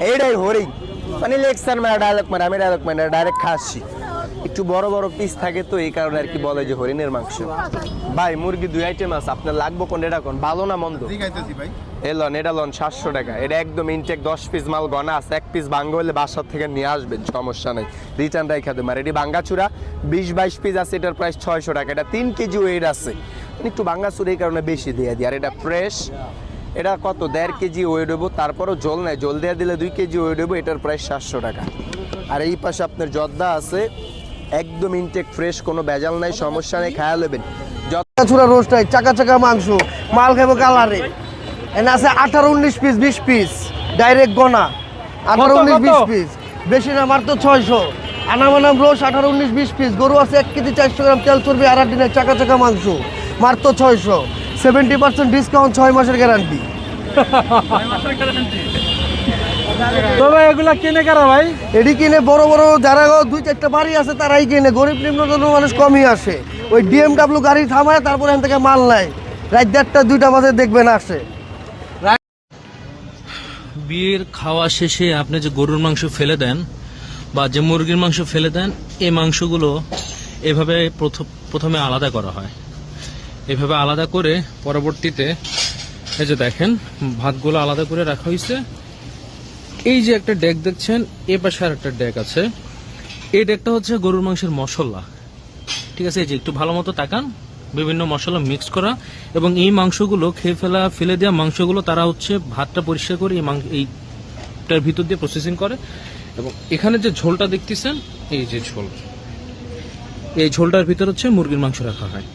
এইটাই হরিণ মানে লেকচার মানে ডায়লগ মানে আমি ডায়লগ মানে ডাইরেক্ট খাচ্ছি একটু বড় বড় পিস থাকে তো এই কারণে আর কি বলে যে হরিণের মাংস। ভাই মুরগি 2 আইটেম আছে, আপনার লাগবে কোন এটা কোন ভালো না মন্দ? এলন এটা লন 700 টাকা, এটা একদম ইনটেক 10 পিস মাল গনা আছে, 1 পিস ভাঙ্গা হলে বাসার থেকে নিয়ে আসবেন সমস্যা নেই, রিটার্ন রাইখা দেবেন। আর এটি ভাঙ্গাচুরা 20-22 পিস আছে, এটার প্রাইস 600 টাকা, এটা 3 কেজি ওয়েট আছে, একটু ভাঙ্গাচুরা এই কারণে বেশি দিয়ে দিই। আর এটা ফ্রেশ, এটা কত 1.5 কেজি ওয়েট হবো, তারপরও জল নাই, জল দিয়ে দিলে 2 কেজি ওয়েট হবো, এটার প্রাইস 700 টাকা। আর এই পাশে আপনার জর্দা আছে একদম ইনটেক ফ্রেশ, কোনো ভেজাল নাই, সমস্যা নেই, খায়া নেবেন। চূড়া রোস্ট হয়, চাকা চাকা মাংস, মাল খাবো কালারে। এনে আছে 18-19 পিস, 20 পিস ডাইরেক্ট গোনা, 18-19-20 পিস, বেশি না মাত্র 600। আনাম রোস্ট 18-19-20 পিস, গরু আছে 1 কেজি 400 গ্রাম, তেল চর্বি আর দিনের চাকা চাকা মাংস মাত্র 600, 70% ডিসকাউন্ট, 6 মাসের গ্যারান্টি। তো ভাই এগুলা কিনে কারা ভাই? এটি কিনে বড় বড় যারা 2-4টা বাড়ি আছে তারাই কিনে, গরিব নিম্নতম মানুষ কমই আসে। ওই ডিএমডাব্লিউ গাড়ি থামায় তারপরে এখান থেকে মাল নেয়, রাত 1:30-2টা বাজে দেখবেন আসে। বিয়ের খাওয়া শেষে আপনি যে গরুর মাংস ফেলে দেন বা যে মুরগির মাংস ফেলে দেন, এই মাংসগুলো এভাবে প্রথমে আলাদা করা হয়। এভাবে আলাদা করে পরবর্তীতে এই যে দেখেন ভাতগুলো আলাদা করে রাখা হয়েছে। এই যে একটা ডেক দেখছেন, এ পাশে আর একটা ডেক আছে, এই ডেকটা হচ্ছে গরুর মাংসের মশলা, ঠিক আছে? এই যে একটু ভালো মতো তাকান, বিভিন্ন মশলা মিক্স করা, এবং এই মাংসগুলো ফেলে দেওয়া মাংসগুলো তারা হচ্ছে ভাতটা পরিষ্কার করে এইটার ভিতর দিয়ে প্রসেসিং করে। এবং এখানে যে ঝোলটা দেখতেছেন, এই যে ঝোল, এই ঝোলটার ভিতর হচ্ছে মুরগির মাংস রাখা হয়।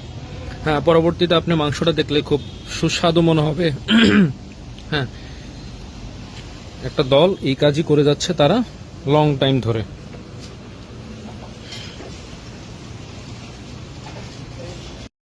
হ্যাঁ, পরবর্তীতে আপনি মাংসটা দেখলে খুব সুস্বাদু মনে হবে। হ্যাঁ, একটা দল এই কাজই করে যাচ্ছে তারা লং টাইম ধরে।